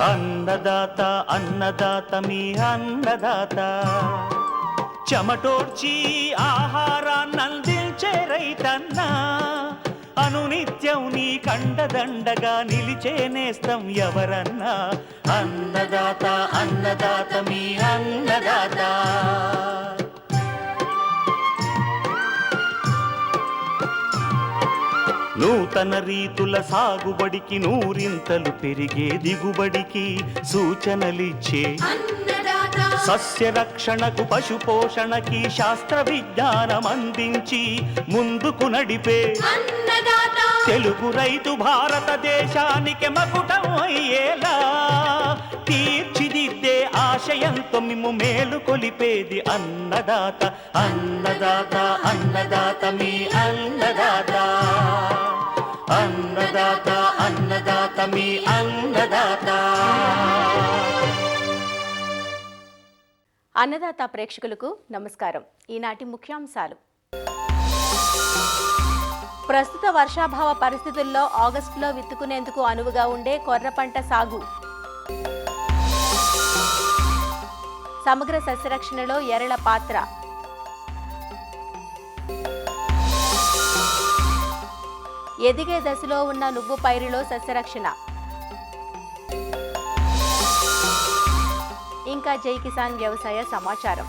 అన్నదాత అన్నదాత మీ అన్నదాత, చెమటోడ్చి ఆహారాన్నందించే రైతన్నా, అనునిత్యం నీ కండదండగా నిలిచే నేస్తం ఎవరన్నా. అన్నదాత అన్నదాత మీ అన్నదాత. నూతన రీతుల సాగుబడికి, నూరింతలు పెరిగే దిగుబడికి సూచనలిచ్చే సస్య రక్షణకు, పశు పోషణకి శాస్త్ర విజ్ఞానం అందించి ముందుకు నడిపే తెలుగు రైతు భారతదేశానికి మకుటం అయ్యేలా తీర్చిదిద్దే ఆశయంతో మిమ్ము మేలు కొలిపేది అన్నదాత. అన్నదాత అన్నదాత మీ అన్నదాత. అన్నదాత అన్నదాత మీ అన్నదాత. అన్నదాత ప్రేక్షకులకు నమస్కారం. ఈనాటి ముఖ్యాంశాలు: ప్రస్తుత వర్షాభావ పరిస్థితుల్లో ఆగస్టులో విత్తుకునేందుకు అనువుగా ఉండే కొర్ర పంట సాగు, సమగ్ర సస్యరక్షణలో ఎరల పాత్ర, ఎదిగే దశలో ఉన్న నువ్వు పైరులో సస్యరక్షణ, ఇంకా జై కిసాన్ వ్యవసాయ సమాచారం.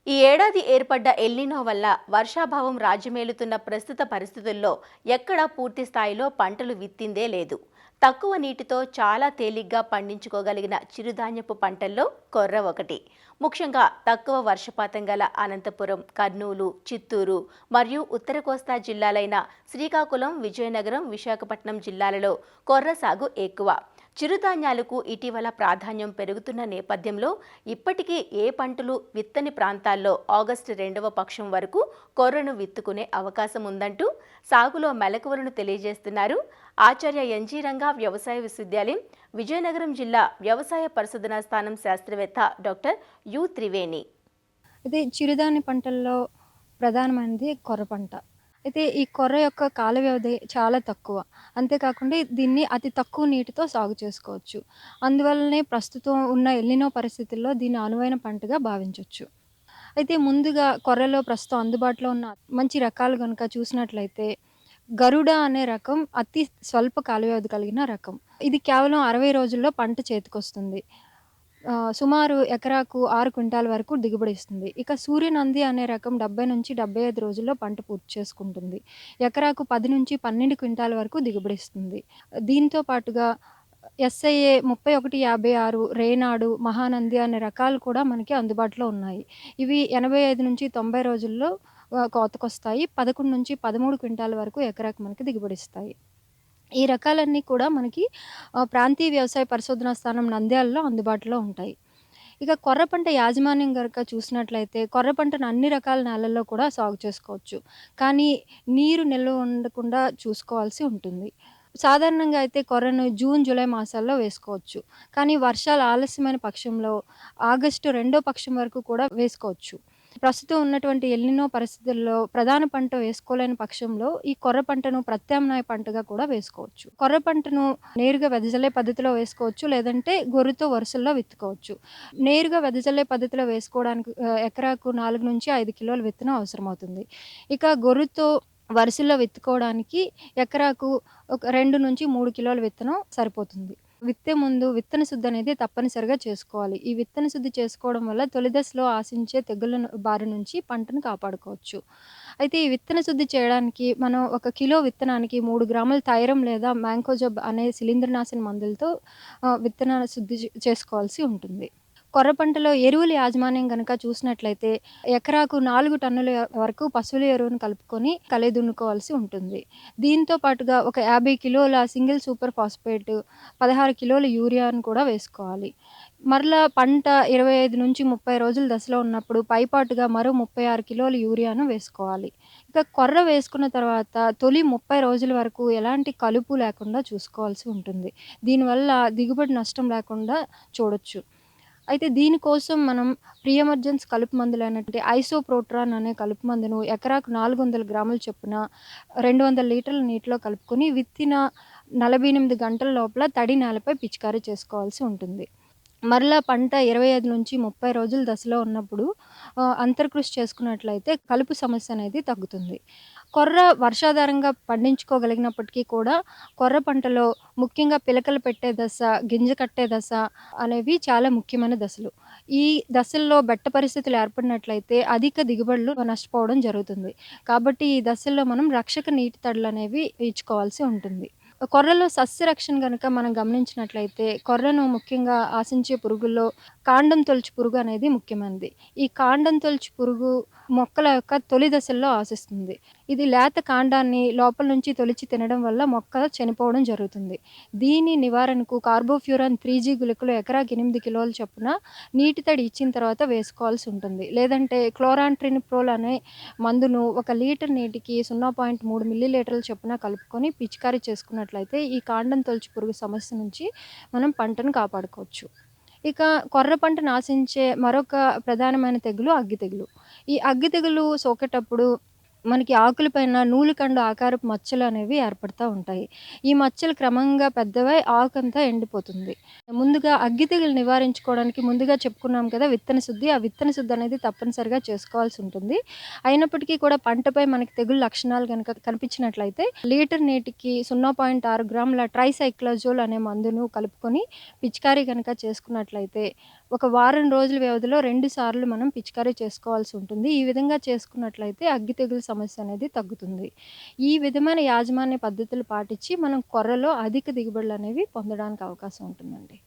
ఈ ఏడాది ఏర్పడ్డ ఎల్నినో వల్ల వర్షాభావం రాజ్యమేలుతున్న ప్రస్తుత పరిస్థితుల్లో ఎక్కడా పూర్తి స్థాయిలో పంటలు విత్తిందే లేదు. తక్కువ నీటితో చాలా తేలిగ్గా పండించుకోగలిగిన చిరుధాన్యపు పంటల్లో కొర్ర ఒకటి. ముఖ్యంగా తక్కువ వర్షపాతం గల అనంతపురం, కర్నూలు, చిత్తూరు మరియు ఉత్తర కోస్తా జిల్లాలైన శ్రీకాకుళం, విజయనగరం, విశాఖపట్నం జిల్లాలలో కొర్ర సాగు ఎక్కువ. చిరుధాన్యాలకు ఇటీవల ప్రాధాన్యం పెరుగుతున్న నేపథ్యంలో ఇప్పటికీ ఏ పంటలు విత్తని ప్రాంతాల్లో ఆగస్టు 2వ పక్షం వరకు కొర్రను విత్తుకునే అవకాశం ఉందంటూ సాగులో మెలకువలను తెలియజేస్తున్నారు ఆచార్య ఎన్జీ రంగా వ్యవసాయ విశ్వవిద్యాలయం, విజయనగరం జిల్లా వ్యవసాయ పరిశోధనా స్థానం శాస్త్రవేత్త డాక్టర్ యు త్రివేణి. అయితే చిరుధాన్య పంటల్లో ప్రధానమైనది కొర్ర పంట. అయితే ఈ కొర్ర యొక్క కాల వ్యవధి చాలా తక్కువ. అంతేకాకుండా దీన్ని అతి తక్కువ నీటితో సాగు చేసుకోవచ్చు. అందువల్లనే ప్రస్తుతం ఉన్న ఎల్నినో పరిస్థితుల్లో దీన్ని అనువైన పంటగా భావించవచ్చు. అయితే ముందుగా కొర్రలో ప్రస్తుతం అందుబాటులో ఉన్న మంచి రకాలు కనుక చూసినట్లయితే గరుడ అనే రకం అతి స్వల్ప కాల వ్యవధి కలిగిన రకం. ఇది కేవలం 60 రోజుల్లో పంట చేతికొస్తుంది. సుమారు ఎకరాకు 6 క్వింటాల వరకు దిగుబడి ఇస్తుంది. ఇక సూర్యనంది అనే రకం 70 నుంచి 75 రోజుల్లో పంట పూర్తి చేసుకుంటుంది. ఎకరాకు 10 నుంచి 12 క్వింటాల వరకు దిగుబడి ఇస్తుంది. దీంతో పాటుగా ఎస్ఐఏ 3156, రేనాడు, మహానంది అనే రకాలు కూడా మనకి అందుబాటులో ఉన్నాయి. ఇవి 85 నుంచి 90 రోజుల్లో కోతకొస్తాయి. 11 నుంచి 13 క్వింటాల వరకు ఎకరాకు మనకి దిగుబడిస్తాయి. ఈ రకాలన్నీ కూడా మనకి ప్రాంతీయ వ్యవసాయ పరిశోధనా స్థానం నంద్యాలలో అందుబాటులో ఉంటాయి. ఇక కొర్ర పంట యాజమాన్యం గనుక చూసినట్లయితే కొర్ర పంటను అన్ని రకాల నేలల్లో కూడా సాగు చేసుకోవచ్చు. కానీ నీరు నిల్వ ఉండకుండా చూసుకోవాల్సి ఉంటుంది. సాధారణంగా అయితే కొర్రను జూన్, జూలై మాసాల్లో వేసుకోవచ్చు. కానీ వర్షాలు ఆలస్యమైన పక్షంలో ఆగస్టు 2వ పక్షం వరకు కూడా వేసుకోవచ్చు. ప్రస్తుతం ఉన్నటువంటి ఎల్నినో పరిస్థితుల్లో ప్రధాన పంట వేసుకోలేని పక్షంలో ఈ కొర్ర పంటను ప్రత్యామ్నాయ పంటగా కూడా వేసుకోవచ్చు. కొర్ర పంటను నేరుగా వెదజల్లే పద్ధతిలో వేసుకోవచ్చు, లేదంటే గొర్రుతో వరుసల్లో విత్తుకోవచ్చు. నేరుగా వెదజల్లే పద్ధతిలో వేసుకోవడానికి ఎకరాకు 4 నుంచి 5 కిలోల విత్తనం అవసరమవుతుంది. ఇక గొర్రుతో వరుసల్లో విత్తుకోవడానికి ఎకరాకు ఒక 2 నుంచి 3 కిలోల విత్తనం సరిపోతుంది. విత్తే ముందు విత్తన శుద్ధి అనేది తప్పనిసరిగా చేసుకోవాలి. ఈ విత్తన శుద్ధి చేసుకోవడం వల్ల తొలి దశలో ఆశించే తెగుళ్ళ బారి నుంచి పంటను కాపాడుకోవచ్చు. అయితే ఈ విత్తన శుద్ధి చేయడానికి మనం 1 కిలో విత్తనానికి 3 గ్రాముల థైరమ్ లేదా మ్యాంకోజబ్ అనే శిలీంద్రనాశన మందులతో విత్తన శుద్ధి చేసుకోవాల్సి ఉంటుంది. కొర్ర పంటలో ఎరువుల యాజమాన్యం గనక చూసినట్లయితే ఎకరాకు 4 టన్నుల వరకు పశువుల ఎరువును కలుపుకొని కలిదున్నుకోవాల్సి ఉంటుంది. దీంతో పాటుగా ఒక 50 కిలోల సింగిల్ సూపర్ ఫాస్ఫేట్, 16 కిలోల యూరియాను కూడా వేసుకోవాలి. మరలా పంట 25 నుంచి 30 రోజుల దశలో ఉన్నప్పుడు పైపాటుగా మరో 36 కిలోల యూరియాను వేసుకోవాలి. ఇక ఇక కొర్ర వేసుకున్న తర్వాత తొలి 30 రోజుల వరకు ఎలాంటి కలుపు లేకుండా చూసుకోవాల్సి ఉంటుంది. దీనివల్ల దిగుబడి నష్టం లేకుండా చూడొచ్చు. అయితే దీనికోసం మనం ప్రియమర్జెన్స్ కలుపు మందులైనటువంటి ఐసోప్రోట్రాన్ అనే కలుపు మందును ఎకరాకు 400 గ్రాముల చొప్పున 200 లీటర్ల నీటిలో కలుపుకొని విత్తిన 48 గంటల లోపల తడి నేలపై పిచికారీ చేసుకోవాల్సి ఉంటుంది. మరలా పంట 25-30 రోజుల దశలో ఉన్నప్పుడు అంతర్కృషి చేసుకున్నట్లయితే కలుపు సమస్య అనేది తగ్గుతుంది. కొర్ర వర్షాధారంగా పండించుకోగలిగినప్పటికీ కూడా కొర్ర పంటలో ముఖ్యంగా పిలకలు పెట్టే దశ, గింజ కట్టే దశ అనేవి చాలా ముఖ్యమైన దశలు. ఈ దశల్లో బెట్ట పరిస్థితులు ఏర్పడినట్లయితే అధిక దిగుబడులు నష్టపోవడం జరుగుతుంది. కాబట్టి ఈ దశల్లో మనం రక్షక నీటి తడులనేవి ఇచ్చుకోవాల్సి ఉంటుంది. కొర్రలో సస్యరక్షణ గనుక మనం గమనించినట్లయితే కొర్రను ముఖ్యంగా ఆశించే పురుగుల్లో కాండం తొలుచు పురుగు అనేది ముఖ్యమైనది. ఈ కాండం తొలుచు పురుగు మొక్కల యొక్క తొలి దశల్లో ఆశిస్తుంది. ఇది లేత కాండాన్ని లోపల నుంచి తొలిచి తినడం వల్ల మొక్క చనిపోవడం జరుగుతుంది. దీని నివారణకు కార్బోఫ్యూరాన్ 3G గుళికలు ఎకరాకి 8 కిలోల చొప్పున నీటి తడి ఇచ్చిన తర్వాత వేసుకోవాల్సి ఉంటుంది. లేదంటే క్లోరాంట్రినిప్రోల్ అనే మందును 1 లీటర్ నీటికి 0.3 మిల్లీలీటర్ల చొప్పున కలుపుకొని పిచికారీ చేసుకున్నట్లయితే ఈ కాండం తొలుచు పురుగు సమస్య నుంచి మనం పంటను కాపాడుకోవచ్చు. ఇక కొర్ర పంటను ఆశించే మరొక ప్రధానమైన తెగులు అగ్గి తెగులు. ఈ అగ్గి తెగులు సోకేటప్పుడు మనకి ఆకులపైన నూలుకండు ఆకారపు మచ్చలు అనేవి ఏర్పడతా ఉంటాయి. ఈ మచ్చలు క్రమంగా పెద్దవై ఆకంతా ఎండిపోతుంది. ముందుగా అగ్గి తెగులు నివారించుకోవడానికి ముందుగా చెప్పుకున్నాం కదా విత్తన శుద్ధి. ఆ విత్తన శుద్ధి అనేది తప్పనిసరిగా చేసుకోవాల్సి ఉంటుంది. అయినప్పటికీ కూడా పంటపై మనకి తెగులు లక్షణాలు గనుక కనిపించినట్లయితే లీటర్ నీటికి 0.6 గ్రాముల ట్రైసైక్లోజోల్ అనే మందును కలుపుకొని పిచికారీ గనుక చేసుకున్నట్లయితే ఒక వారం రోజుల వ్యవధిలో 2 సార్లు మనం పిచికారీ చేసుకోవాల్సి ఉంటుంది. ఈ విధంగా చేసుకున్నట్లయితే అగ్గి తెగులు సమస్య అనేది తగ్గుతుంది. ఈ విధమైన యాజమాన్య పద్ధతులు పాటించి మనం కొర్రలో అధిక దిగుబడులు అనేవి పొందడానికి అవకాశం ఉంటుందండి.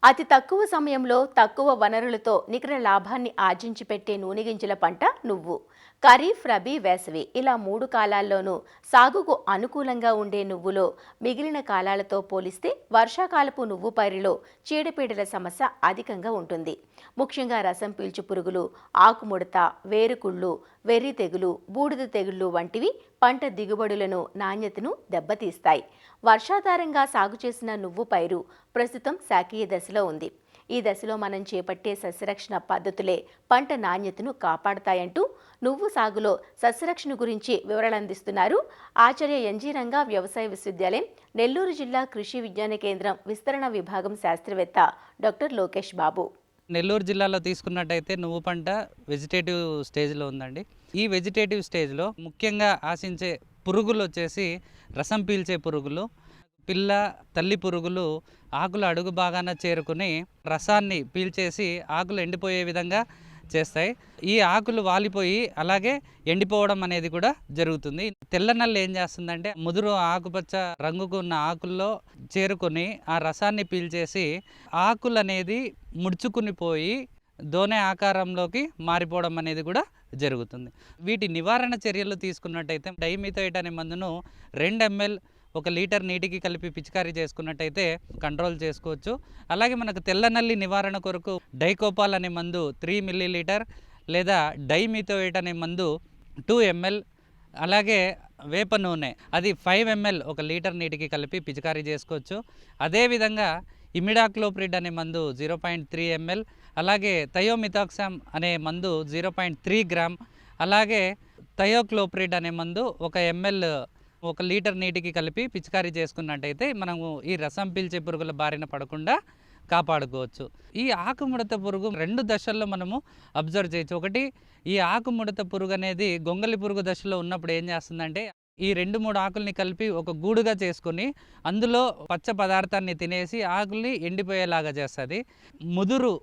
అతి తక్కువ సమయంలో తక్కువ వనరులతో నికర లాభాన్ని ఆర్జించి పెట్టే నూనె గింజల పంట నువ్వు. ఖరీఫ్, రబీ, వేసవి ఇలా 3 కాలాల్లోనూ సాగుకు అనుకూలంగా ఉండే నువ్వులో మిగిలిన కాలాలతో పోలిస్తే వర్షాకాలపు నువ్వు పైరులో చీడపీడల సమస్య అధికంగా ఉంటుంది. ముఖ్యంగా రసం పీల్చు పురుగులు, ఆకుముడత, వేరుకుళ్ళు, వెర్రి తెగులు, బూడిద తెగుళ్ళు వంటివి పంట దిగుబడులను, నాణ్యతను దెబ్బతీస్తాయి. వర్షాధారంగా సాగు చేసిన నువ్వు పైరు ప్రస్తుతం శాఖీయ దశలో ఉంది. ఈ దశలో మనం చేపట్టే సస్యరక్షణ పద్ధతులే పంట నాణ్యతను కాపాడతాయంటూ నువ్వు సాగులో సస్యరక్షణ గురించి వివరాలు అందిస్తున్నారు ఆచార్య ఎన్జీ రంగా వ్యవసాయ విశ్వవిద్యాలయం, నెల్లూరు జిల్లా కృషి విజ్ఞాన కేంద్రం విస్తరణ విభాగం శాస్త్రవేత్త డాక్టర్ లోకేష్ బాబు. నెల్లూరు జిల్లాలో తీసుకున్నట్టయితే నువ్వు పంట వెజిటేటివ్ స్టేజ్లో ఉందండి. ఈ వెజిటేటివ్ స్టేజ్లో ముఖ్యంగా ఆశించే పురుగులు వచ్చేసి రసం పీల్చే పురుగులు, పిల్ల తల్లి పురుగులు ఆకుల అడుగు భాగాన చేరుకుని రసాన్ని పీల్చేసి ఆకులు ఎండిపోయే విధంగా చేస్తాయి. ఈ ఆకులు వాలిపోయి అలాగే ఎండిపోవడం అనేది కూడా జరుగుతుంది. తెల్ల నల్లి ఏం చేస్తుందంటే ముదురు ఆకుపచ్చ రంగుకు ఉన్న ఆకుల్లో చేరుకొని ఆ రసాన్ని పీల్చేసి ఆకులు అనేది ముడుచుకుని పోయి దోనె ఆకారంలోకి మారిపోవడం అనేది కూడా జరుగుతుంది. వీటి నివారణ చర్యలు తీసుకున్నట్టయితే డైమిథోయేట్ అనే మందును 2 ml 1 లీటర్ నీటికి కలిపి పిచికారీ చేసుకున్నట్టయితే కంట్రోల్ చేసుకోవచ్చు. అలాగే మనకు తెల్ల నల్లి నివారణ కొరకు డైకోపాల్ అనే మందు 3 మిల్లీలీటర్ లేదా డైమిథోయేట్ అనే మందు 2 ml, అలాగే వేప నూనె అది 5 ml 1 లీటర్ నీటికి కలిపి పిచికారీ చేసుకోవచ్చు. అదేవిధంగా ఇమిడాక్లోప్రిడ్ అనే మందు 0.3 ml, అలాగే థయోమిథాక్సామ్ అనే మందు 0.3 గ్రామ్, అలాగే థయోక్లోప్రిడ్ అనే మందు 1 ml 1 లీటర్ నీటికి కలిపి పిచికారీ చేసుకున్నట్టయితే మనము ఈ రసం పీల్చే పురుగుల బారిన పడకుండా కాపాడుకోవచ్చు. ఈ ఆకుముడత పురుగు 2 దశల్లో మనము అబ్జర్వ్ చేయొచ్చు. ఒకటి, ఈ ఆకుముడత పురుగు అనేది గొంగలి పురుగు దశలో ఉన్నప్పుడు ఏం చేస్తుందంటే ఈ 2-3 ఆకుల్ని కలిపి ఒక గూడుగా చేసుకొని అందులో పచ్చ పదార్థాన్ని తినేసి ఆకుల్ని ఎండిపోయేలాగా చేస్తుంది. ముదురు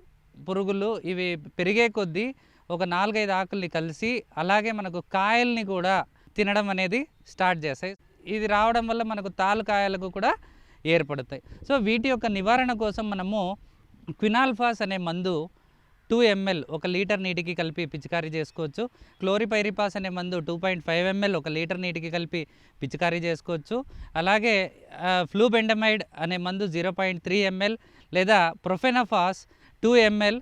పురుగులు ఇవి పెరిగే కొద్దీ ఒక 4-5 ఆకుల్ని కలిసి అలాగే మనకు కాయల్ని కూడా తినడం అనేది స్టార్ట్ చేస్తాయి. ఇది రావడం వల్ల మనకు తాలుకాయలకు కూడా ఏర్పడతాయి. సో వీటి యొక్క నివారణ కోసం మనము క్వినాల్ఫాస్ అనే మందు 2 ml 1 లీటర్ నీటికి కలిపి పిచికారీ చేసుకోవచ్చు. క్లోరిపైరిపాస్ అనే మందు 2.5 ml 1 లీటర్ నీటికి కలిపి పిచికారీ చేసుకోవచ్చు. అలాగే ఫ్లూబెండమైడ్ అనే మందు 0.3 ml లేదా ప్రొఫెనఫాస్ 2 ml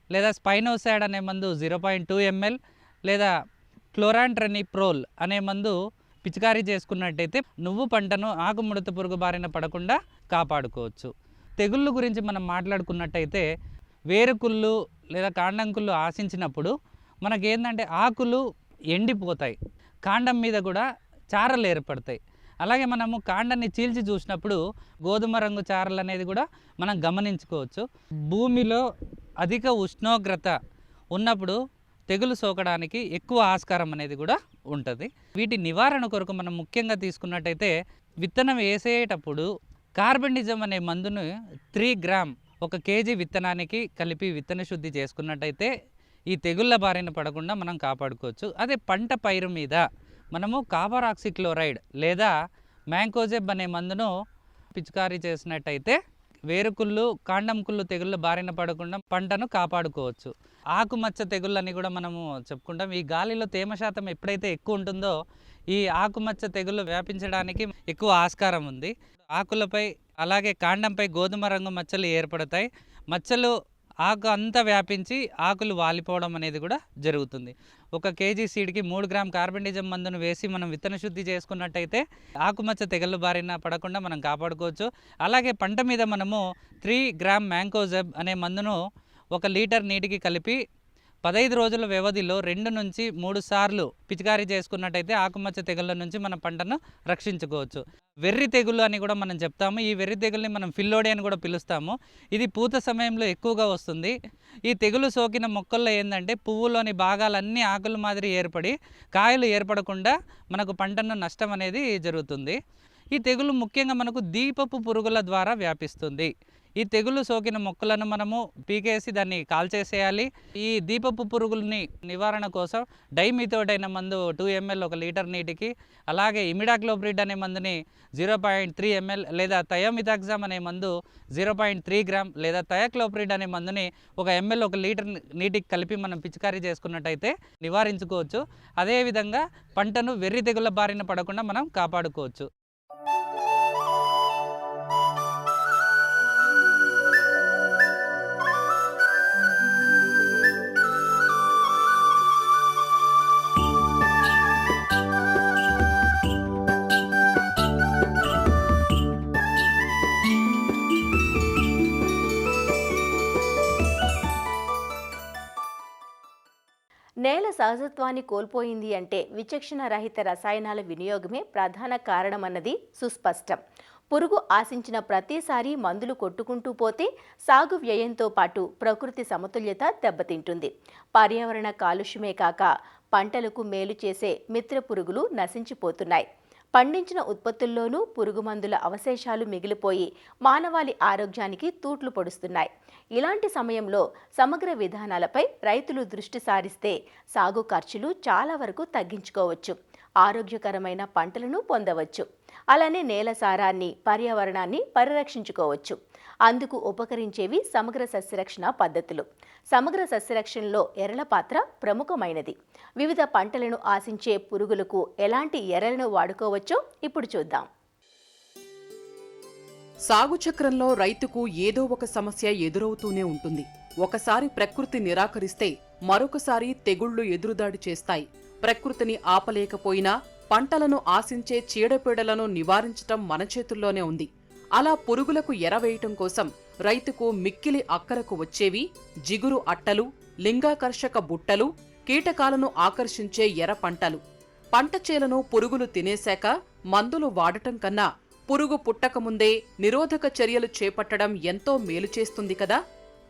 లేదా స్పైనోసాడ్ అనే మందు 0.2 ml లేదా క్లోరాంట్రనిప్రోల్ అనే మందు పిచికారీ చేసుకున్నట్టయితే నువ్వు పంటను ఆకుముడత పురుగు బారిన పడకుండా కాపాడుకోవచ్చు. తెగుళ్ళు గురించి మనం మాట్లాడుకున్నట్టయితే వేరుకుళ్ళు లేదా కాండంకుళ్ళు ఆశించినప్పుడు మనకేంటంటే ఆకులు ఎండిపోతాయి, కాండం మీద కూడా చారలు ఏర్పడతాయి. అలాగే మనము కాండాన్ని చీల్చి చూసినప్పుడు గోధుమ రంగు చారలు అనేది కూడా మనం గమనించుకోవచ్చు. భూమిలో అధిక ఉష్ణోగ్రత ఉన్నప్పుడు తెగులు సోకడానికి ఎక్కువ ఆస్కారం అనేది కూడా ఉంటుంది. వీటి నివారణ కొరకు మనం ముఖ్యంగా తీసుకున్నట్టయితే విత్తనం వేసేటప్పుడు కార్బెండిజం అనే మందును 3 గ్రామ్ 1 kg విత్తనానికి కలిపి విత్తన శుద్ధి చేసుకున్నట్టయితే ఈ తెగుళ్ళ బారిన పడకుండా మనం కాపాడుకోవచ్చు. అదే పంట పైరు మీద మనము కాపర్ ఆక్సిక్లోరైడ్ లేదా మ్యాంకోజెబ్ అనే మందును పిచికారీ చేసినట్టయితే వేరుకుళ్ళు కాండం కుళ్ళు తెగుళ్ళ బారిన పడకుండా పంటను కాపాడుకోవచ్చు. ఆకుమచ్చ తెగుళ్ళని కూడా మనము చెప్పుకుంటాం. ఈ గాలిలో తేమ శాతం ఎప్పుడైతే ఎక్కువ ఉంటుందో ఈ ఆకుమచ్చ తెగుళ్ళు వ్యాపించడానికి ఎక్కువ ఆస్కారం ఉంది. ఆకులపై అలాగే కాండంపై గోధుమ రంగు మచ్చలు ఏర్పడతాయి. మచ్చలు ఆకు అంతా వ్యాపించి ఆకులు వాలిపోవడం అనేది కూడా జరుగుతుంది. 1 kg సీడ్కి 3 గ్రామ్ కార్బెండిజం మందును వేసి మనం విత్తన శుద్ధి చేసుకున్నట్టయితే ఆకుమచ్చ తెగుళ్ళ బారిన పడకుండా మనం కాపాడుకోవచ్చు. అలాగే పంట మీద మనము 3 గ్రామ్ మ్యాంకోజెబ్ అనే మందును 1 లీటర్ నీటికి కలిపి 15 రోజుల వ్యవధిలో 2 నుంచి 3 సార్లు పిచికారీ చేసుకున్నట్టయితే ఆకుమచ్చ తెగుళ్ళ నుంచి మన పంటను రక్షించుకోవచ్చు. వెర్రి తెగులు అని కూడా మనం చెప్తాము. ఈ వెర్రి తెగుల్ని మనం ఫిల్లోడి అని కూడా పిలుస్తాము. ఇది పూత సమయంలో ఎక్కువగా వస్తుంది. ఈ తెగులు సోకిన మొక్కల్లో ఏంటంటే పువ్వులోని భాగాలన్నీ ఆకుల మాదిరి ఏర్పడి కాయలు ఏర్పడకుండా మనకు పంటను నష్టం అనేది జరుగుతుంది. ఈ తెగులు ముఖ్యంగా మనకు దీపపు పురుగుల ద్వారా వ్యాపిస్తుంది. ఈ తెగులు సోకిన మొక్కలను మనము పీకేసి దాన్ని కాల్చేసేయాలి. ఈ దీపపు పురుగుల్ని నివారణ కోసం డైమిథోడైన మందు 2 ml 1 లీటర్ నీటికి, అలాగే ఇమిడాక్లోప్రిడ్ అనే మందుని 0.3 ml లేదా థయోమిథాక్సామ్ అనే మందు 0.3 గ్రామ్ లేదా థయాక్లోప్రిడ్ అనే మందుని 1 ml 1 లీటర్ నీటికి కలిపి మనం పిచికారీ చేసుకున్నట్టయితే నివారించుకోవచ్చు. అదేవిధంగా పంటను వెర్రి తెగుళ్ళ బారిన పడకుండా మనం కాపాడుకోవచ్చు. నేల సహజత్వాన్ని కోల్పోయింది అంటే విచక్షణ రహిత రసాయనాల వినియోగమే ప్రధాన కారణమన్నది సుస్పష్టం. పురుగు ఆశించిన ప్రతిసారి మందులు కొట్టుకుంటూ పోతే సాగు వ్యయంతో పాటు ప్రకృతి సమతుల్యత దెబ్బతింటుంది. పర్యావరణ కాలుష్యమే కాక పంటలకు మేలు చేసే మిత్ర పురుగులు నశించిపోతున్నాయి. పండించిన ఉత్పత్తుల్లోనూ పురుగు మందుల అవశేషాలు మిగిలిపోయి మానవాళి ఆరోగ్యానికి తూట్లు పొడుస్తున్నాయి. ఇలాంటి సమయంలో సమగ్ర విధానాలపై రైతులు దృష్టి సారిస్తే సాగు ఖర్చులు చాలా వరకు తగ్గించుకోవచ్చు, ఆరోగ్యకరమైన పంటలను పొందవచ్చు. అలానే నేల సారాన్ని, పర్యావరణాన్ని పరిరక్షించుకోవచ్చు. అందుకు ఉపకరించేవి సమగ్ర సస్యరక్షణ పద్ధతులు. సమగ్ర సస్యరక్షణలో ఎరల పాత్ర ప్రముఖమైనది. వివిధ పంటలను ఆశించే పురుగులకు ఎలాంటి ఎరలను వాడుకోవచ్చో ఇప్పుడు చూద్దాం. సాగు చక్రంలో రైతుకు ఏదో ఒక సమస్య ఎదురవుతూనే ఉంటుంది. ఒకసారి ప్రకృతి నిరాకరిస్తే మరొకసారి తెగుళ్లు ఎదురుదాడి చేస్తాయి. ప్రకృతిని ఆపలేకపోయినా పంటలను ఆశించే చీడపీడలను నివారించటం మన చేతుల్లోనే ఉంది. అలా పురుగులకు ఎరవేయటం కోసం రైతుకు మిక్కిలి అక్కరకు వచ్చేవి జిగురు అట్టలు, లింగాకర్షక బుట్టలు, కీటకాలను ఆకర్షించే ఎర పంటలు. పంట చేలను పురుగులు తినేశాక మందులు వాడటం కన్నా పురుగు పుట్టకముందే నిరోధక చర్యలు చేపట్టడం ఎంతో మేలు చేస్తుంది కదా.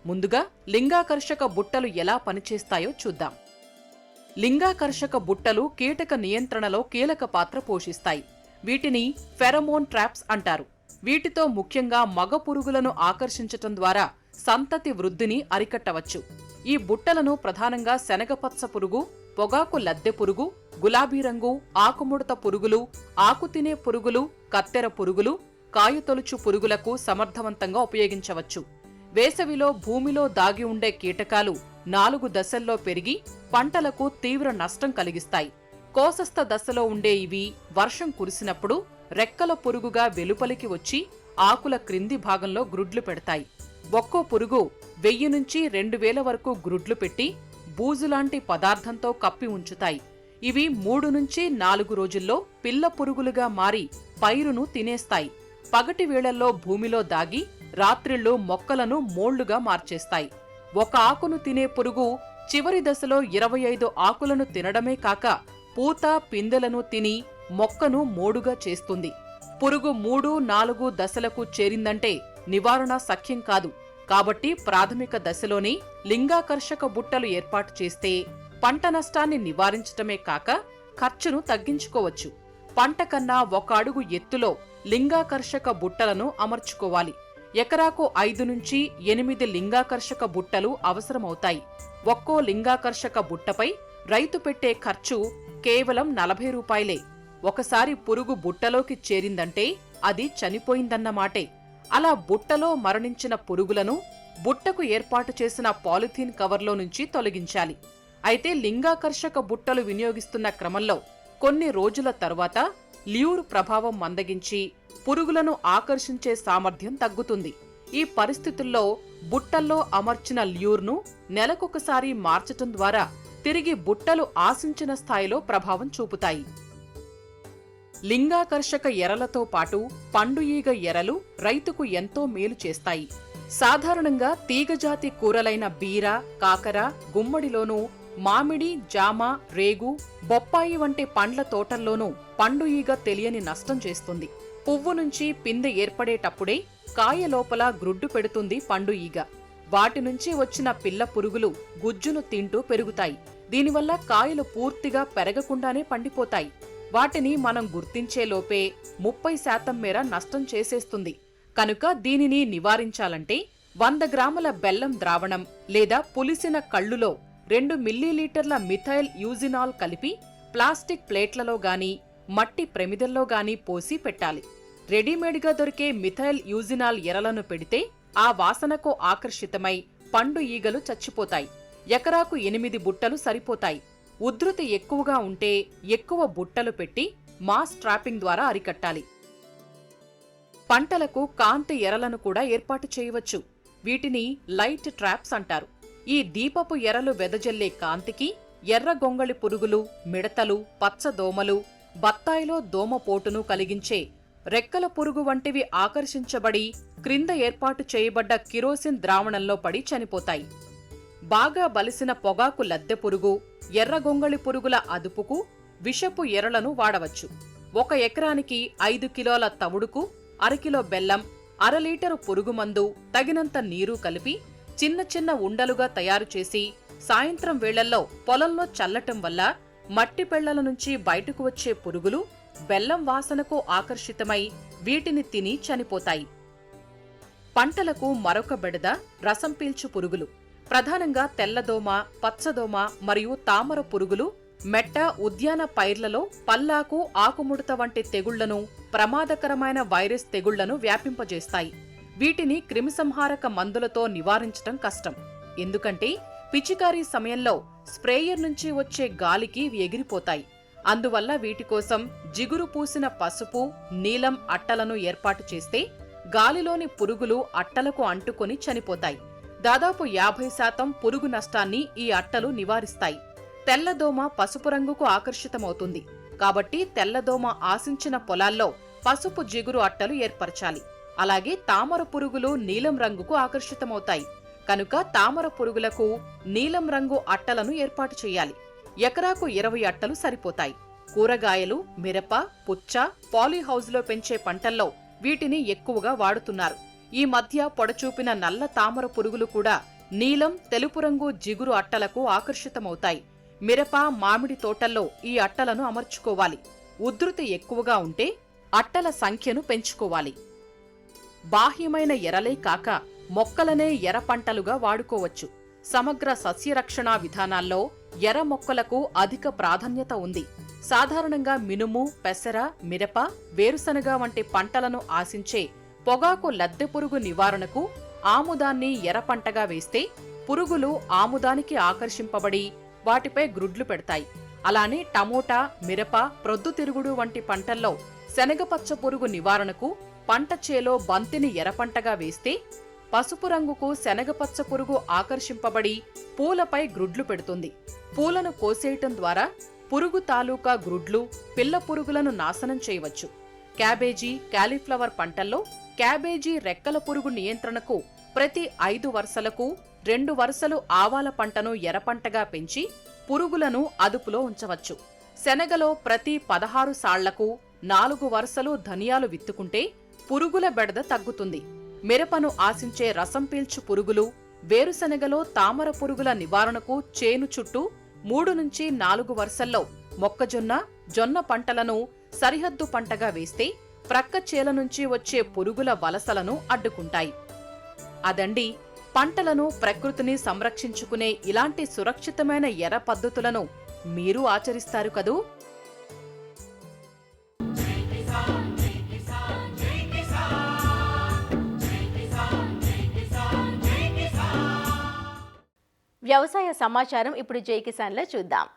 ముందుగా లింగాకర్షక బుట్టలు ఎలా పనిచేస్తాయో చూద్దాం. లింగాకర్షక బుట్టలు కీటక నియంత్రణలో కీలక పాత్ర పోషిస్తాయి. వీటిని ఫెరమోన్ ట్రాప్స్ అంటారు. వీటితో ముఖ్యంగా మగ పురుగులను ఆకర్షించటం ద్వారా సంతతి వృద్ధిని అరికట్టవచ్చు. ఈ బుట్టలను ప్రధానంగా శనగపచ్చ పురుగు, పొగాకు లద్దె పురుగు, గులాబీ రంగు, ఆకుముడత పురుగులు, ఆకు తినే పురుగులు, కత్తెర పురుగులు, కాయతొలుచు పురుగులకు సమర్థవంతంగా ఉపయోగించవచ్చు. వేసవిలో భూమిలో దాగి ఉండే కీటకాలు 4 దశల్లో పెరిగి పంటలకు తీవ్ర నష్టం కలిగిస్తాయి. కోసస్థ దశలో ఉండే ఇవి వర్షం కురిసినప్పుడు రెక్కల పురుగుగా వెలుపలికి వచ్చి ఆకుల క్రింది భాగంలో గ్రుడ్లు పెడతాయి. ఒక్కో పురుగు 1000 నుంచి 2000 వరకు గ్రుడ్లు పెట్టి బూజులాంటి పదార్థంతో కప్పి ఉంచుతాయి. ఇవి 3 నుంచి 4 రోజుల్లో పిల్ల పురుగులుగా మారి పైరును తినేస్తాయి. పగటి వేళల్లో భూమిలో దాగి రాత్రిళ్ళు మొక్కలను మోళ్లుగా మార్చేస్తాయి. ఒక ఆకును తినే పురుగు చివరి దశలో 25 ఆకులను తినడమే కాక పూత పిందెలను తిని మొక్కను మోడుగా చేస్తుంది. పురుగు 3, 4 దశలకు చేరిందంటే నివారణ సఖ్యం కాదు. కాబట్టి ప్రాథమిక దశలోనే లింగాకర్షక బుట్టలు ఏర్పాటు చేస్తే పంట నష్టాన్ని నివారించటమే కాక ఖర్చును తగ్గించుకోవచ్చు. పంట కన్నా 1 అడుగు ఎత్తులో లింగాకర్షక బుట్టలను అమర్చుకోవాలి. ఎకరాకు 5 నుంచి 8 లింగాకర్షక బుట్టలు అవసరమవుతాయి. ఒక్కో లింగాకర్షక బుట్టపై రైతు పెట్టే ఖర్చు కేవలం 40 రూపాయలే. ఒకసారి పురుగు బుట్టలోకి చేరిందంటే అది చనిపోయిందన్నమాటే. అలా బుట్టలో మరణించిన పురుగులను బుట్టకు ఏర్పాటు చేసిన పాలిథీన్ కవర్లో నుంచి తొలగించాలి. అయితే లింగాకర్షక బుట్టలు వినియోగిస్తున్న క్రమంలో కొన్ని రోజుల తరువాత ల్యూర్ ప్రభావం మందగించి పురుగులను ఆకర్షించే సామర్థ్యం తగ్గుతుంది. ఈ పరిస్థితుల్లో బుట్టల్లో అమర్చిన ల్యూర్ను నెలకొకసారి మార్చటం ద్వారా తిరిగి బుట్టలు ఆశించిన స్థాయిలో ప్రభావం చూపుతాయి. లింగాకర్షక ఎరలతో పాటు పండు ఈగ ఎరలు రైతుకు ఎంతో మేలు చేస్తాయి. సాధారణంగా తీగజాతి కూరలైన బీర, కాకర, గుమ్మడిలోనూ మామిడి, జామ, రేగు, బొప్పాయి వంటి పండ్ల తోటల్లోనూ పండు ఈగ తెలియని నష్టం చేస్తుంది. పువ్వు నుంచి పిందె ఏర్పడేటప్పుడే కాయ లోపల గ్రుడ్డు పెడుతుంది పండు ఈగ. వాటి నుంచి వచ్చిన పిల్ల పురుగులు గుజ్జును తింటూ పెరుగుతాయి. దీనివల్ల కాయలు పూర్తిగా పెరగకుండానే పండిపోతాయి. వాటిని మనం గుర్తించేలోపే 30% మేర నష్టం చేసేస్తుంది. కనుక దీనిని నివారించాలంటే 100 గ్రాముల బెల్లం ద్రావణం లేదా పులిసిన కళ్ళులో 2 మిల్లీలీటర్ల మిథైల్ యూజినాల్ కలిపి ప్లాస్టిక్ ప్లేట్లలో గాని మట్టి ప్రమిదల్లో గాని పోసి పెట్టాలి. రెడీమేడ్గా దొరికే మిథైల్ యూజినాల్ ఎరలను పెడితే ఆ వాసనకు ఆకర్షితమై పండు ఈగలు చచ్చిపోతాయి. ఎకరాకు 8 బుట్టలు సరిపోతాయి. ఉధృతి ఎక్కువగా ఉంటే ఎక్కువ బుట్టలు పెట్టి మాస్ ట్రాపింగ్ ద్వారా అరికట్టాలి. పంటలకు కాంతి ఎరలను కూడా ఏర్పాటు చేయవచ్చు. వీటిని లైట్ ట్రాప్స్ అంటారు. ఈ దీపపు ఎరలు వెదజల్లే కాంతికి ఎర్ర గొంగళి పురుగులు, మిడతలు, పచ్చదోమలు, బత్తాయిలో దోమపోటును కలిగించే రెక్కల పురుగు వంటివి ఆకర్షించబడి క్రింద ఏర్పాటు చేయబడ్డ కిరోసిన్ ద్రావణంలో పడి చనిపోతాయి. బాగా బలిసిన పొగాకు లద్దె పురుగు, ఎర్ర గొంగళి పురుగుల అదుపుకు విషపు ఎరలను వాడవచ్చు. 1 ఎకరానికి 5 కిలోల తవుడుకు 1/2 కిలో బెల్లం, 1/2 లీటరు పురుగుమందు, తగినంత నీరు కలిపి చిన్న చిన్న ఉండలుగా తయారు చేసి సాయంత్రం వేళల్లో పొలంలో చల్లటం వల్ల మట్టి పెళ్లల నుంచి బయటకు వచ్చే పురుగులు బెల్లం వాసనకు ఆకర్షితమై వీటిని తిని చనిపోతాయి. పంటలకు మరొక బెడద రసం పీల్చు పురుగులు. ప్రధానంగా తెల్లదోమ, పచ్చదోమ మరియు తామర పురుగులు మెట్ట, ఉద్యాన పైర్లలో పల్లాకు, ఆకుముడత వంటి తెగుళ్లను, ప్రమాదకరమైన వైరస్ తెగుళ్లను వ్యాపింపజేస్తాయి. వీటిని క్రిమిసంహారక మందులతో నివారించటం కష్టం. ఎందుకంటే పిచికారీ సమయంలో స్ప్రేయర్ నుంచి వచ్చే గాలికి ఇవి ఎగిరిపోతాయి. అందువల్ల వీటి కోసం జిగురు పూసిన పసుపు, నీలం అట్టలను ఏర్పాటు చేస్తే గాలిలోని పురుగులు అట్టలకు అంటుకొని చనిపోతాయి. దాదాపు 50% పురుగు నష్టాన్ని ఈ అట్టలు నివారిస్తాయి. తెల్లదోమ పసుపు రంగుకు ఆకర్షితమవుతుంది. కాబట్టి తెల్లదోమ ఆశించిన పొలాల్లో పసుపు జిగురు అట్టలు ఏర్పరచాలి. అలాగే తామర పురుగులు నీలం రంగుకు ఆకర్షితమవుతాయి. కనుక తామర పురుగులకు నీలం రంగు అట్టలను ఏర్పాటు చేయాలి. ఎకరాకు 20 అట్టలు సరిపోతాయి. కూరగాయలు, మిరప, పుచ్చ, పాలీహౌజ్లో పెంచే పంటల్లో వీటిని ఎక్కువగా వాడుతున్నారు. ఈ మధ్య పొడచూపిన నల్ల తామర పురుగులు కూడా నీలం, తెలుపు రంగు జిగురు అట్టలకు ఆకర్షితమవుతాయి. మిరప, మామిడి తోటల్లో ఈ అట్టలను అమర్చుకోవాలి. ఉధృతి ఎక్కువగా ఉంటే అట్టల సంఖ్యను పెంచుకోవాలి. బాహ్యమైన ఎరలే కాక మొక్కలనే ఎర పంటలుగా వాడుకోవచ్చు. సమగ్ర సస్యరక్షణ విధానాల్లో ఎర మొక్కలకు అధిక ప్రాధాన్యత ఉంది. సాధారణంగా మినుము, పెసర, మిరప, వేరుశనగ వంటి పంటలను ఆశించే పొగాకు లద్దె పురుగు నివారణకు ఆముదాన్ని ఎర్రపంటగా వేస్తే పురుగులు ఆముదానికి ఆకర్షింపబడి వాటిపై గ్రుడ్లు పెడతాయి. అలానే టమోటా, మిరప, ప్రొద్దుతిరుగుడు వంటి పంటల్లో శనగపచ్చ పురుగు నివారణకు పంట చేలో బంతిని ఎర్రపంటగా వేస్తే పసుపు రంగుకు శనగపచ్చ పురుగు ఆకర్షింపబడి పూలపై గ్రుడ్లు పెడుతుంది. పూలను కోసేయటం ద్వారా పురుగు తాలూకా గ్రుడ్లు, పిల్ల పురుగులను నాశనం చేయవచ్చు. క్యాబేజీ, కాలీఫ్లవర్ పంటల్లో క్యాబేజీ రెక్కల పురుగు నియంత్రణకు ప్రతి 5 వరుసలకు 2 వరుసలు ఆవాల పంటను ఎర్రపంటగా పెంచి పురుగులను అదుపులో ఉంచవచ్చు. శనగలో ప్రతి 16 సాళ్లకు 4 వరుసలు ధనియాలు విత్తుకుంటే పురుగుల బెడద తగ్గుతుంది. మిరపను ఆశించే రసం పీల్చు పురుగులు, వేరుశనగలో తామర పురుగుల నివారణకు చేను చుట్టూ 3 నుంచి 4 వరుసల్లో మొక్కజొన్న, జొన్న పంటలను సరిహద్దు పంటగా వేస్తే ప్రక్క చేల నుంచి వచ్చే పురుగుల వలసలను అడ్డుకుంటాయి. అదండి, పంటలను, ప్రకృతిని సంరక్షించుకునే ఇలాంటి సురక్షితమైన ఎర్ర పద్ధతులను మీరు ఆచరిస్తారు కదూ? వ్యవసాయ సమాచారం ఇప్పుడు జై కిసాన్లో చూద్దాం.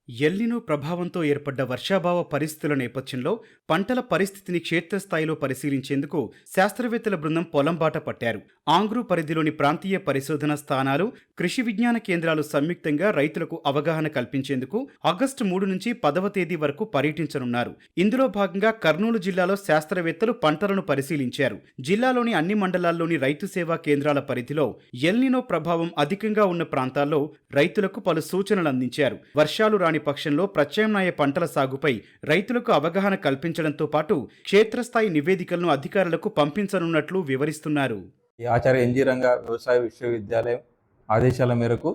ఎల్నినో ప్రభావంతో ఏర్పడ్డ వర్షాభావ పరిస్థితుల నేపథ్యంలో పంటల పరిస్థితిని క్షేత్రస్థాయిలో పరిశీలించేందుకు శాస్త్రవేత్తల బృందం పొలం బాట పట్టారు. ఆంగ్రూ పరిధిలోని ప్రాంతీయ పరిశోధన స్థానాలు, కృషి విజ్ఞాన కేంద్రాలు సంయుక్తంగా రైతులకు అవగాహన కల్పించేందుకు ఆగస్టు 3 నుంచి 10వ తేదీ వరకు పర్యటించనున్నారు. ఇందులో భాగంగా కర్నూలు జిల్లాలో శాస్త్రవేత్తలు పంటలను పరిశీలించారు. జిల్లాలోని అన్ని మండలాల్లోని రైతు సేవా కేంద్రాల పరిధిలో ఎల్నినో ప్రభావం అధికంగా ఉన్న ప్రాంతాల్లో రైతులకు పలు సూచనలు అందించారు. వర్షాలు రాని పక్షంలో ప్రత్యామ్నాయ పంటల సాగుపై రైతులకు అవగాహన కల్పించడంతో పాటు క్షేత్రస్థాయి నివేదికలను అధికారులకు పంపించనున్నట్లు వివరిస్తున్నారు. ఆచార్య ఎన్జీ రంగా వ్యవసాయ విశ్వవిద్యాలయం ఆదేశాల మేరకు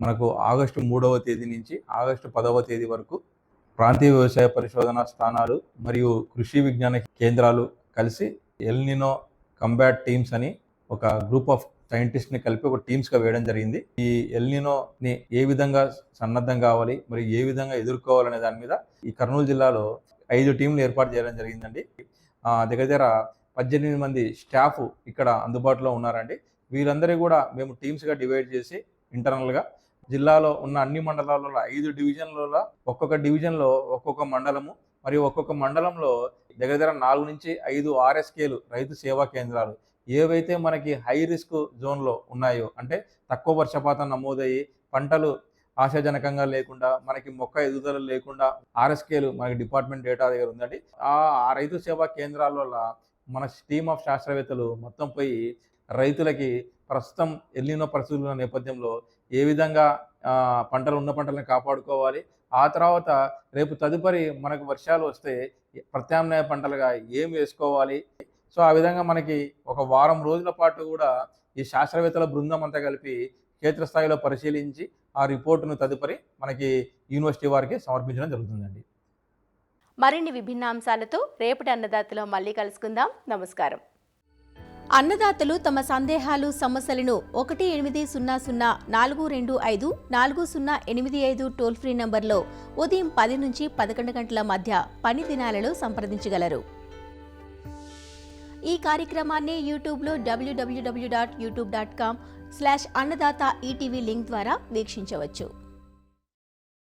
మనకు ఆగస్టు 3వ తేదీ నుంచి ఆగస్టు 10వ తేదీ వరకు ప్రాంతీయ వ్యవసాయ పరిశోధనా స్థానాలు మరియు కృషి విజ్ఞాన కేంద్రాలు కలిసి ఎల్నినో కంబాట్ టీమ్స్ అని ఒక గ్రూప్ ఆఫ్ సైంటిస్ట్ని కలిపి ఒక టీమ్స్గా వేయడం జరిగింది. ఈ ఎల్నినోని ఏ విధంగా సన్నద్ధం కావాలి, మరి ఏ విధంగా ఎదుర్కోవాలనే దాని మీద ఈ కర్నూలు జిల్లాలో 5 టీంలు ఏర్పాటు చేయడం జరిగిందండి. దగ్గర 18 మంది స్టాఫ్ ఇక్కడ అందుబాటులో ఉన్నారండి. వీళ్ళందరూ కూడా మేము టీమ్స్గా డివైడ్ చేసి ఇంటర్నల్గా జిల్లాలో ఉన్న అన్ని మండలాలలో 5 డివిజన్లలో ఒక్కొక్క డివిజన్లో ఒక్కొక్క మండలము మరియు ఒక్కొక్క మండలంలో దగ్గర 4 నుంచి 5 RSKలు రైతు సేవా కేంద్రాలు ఏవైతే మనకి హై రిస్క్ జోన్లో ఉన్నాయో, అంటే తక్కువ వర్షపాతం నమోదయ్యి పంటలు ఆశాజనకంగా లేకుండా మనకి మొక్క ఎదుగుదల లేకుండా RSKలు మనకి డిపార్ట్మెంట్ డేటా దగ్గర ఉందండి. ఆ రైతు సేవా కేంద్రాల వల్ల మన టీమ్ ఆఫ్ శాస్త్రవేత్తలు మొత్తం పోయి రైతులకి ప్రస్తుతం ఎల్నినో పరిస్థితుల నేపథ్యంలో ఏ విధంగా ఉన్న పంటలను కాపాడుకోవాలి, ఆ తర్వాత రేపు తదుపరి మనకు వర్షాలు వస్తే ప్రత్యామ్నాయ పంటలుగా ఏం వేసుకోవాలి. సో ఆ విధంగా మనకి ఒక వారం రోజుల పాటు కూడా ఈ శాస్త్రవేత్తల బృందం అంతా కలిపి క్షేత్రస్థాయిలో పరిశీలించి ఆ రిపోర్టును తదుపరి మనకి యూనివర్సిటీ వారికి సమర్పించడం జరుగుతుందండి. మరిన్ని విభిన్న అంశాలతో రేపటి అన్నదాతలో మళ్ళీ కలుసుకుందాం. నమస్కారం. అన్నదాతలు తమ సందేహాలు, సమస్యలను 1800-425-4085 టోల్ ఫ్రీ నంబర్లో ఉదయం 10 నుంచి 11 గంటల మధ్య పని దినాలలో సంప్రదించగలరు. ఈ కార్యక్రమాన్ని యూట్యూబ్లో www.youtube.com/అన్నదాత ఈటీవీ లింక్ ద్వారా వీక్షించవచ్చు.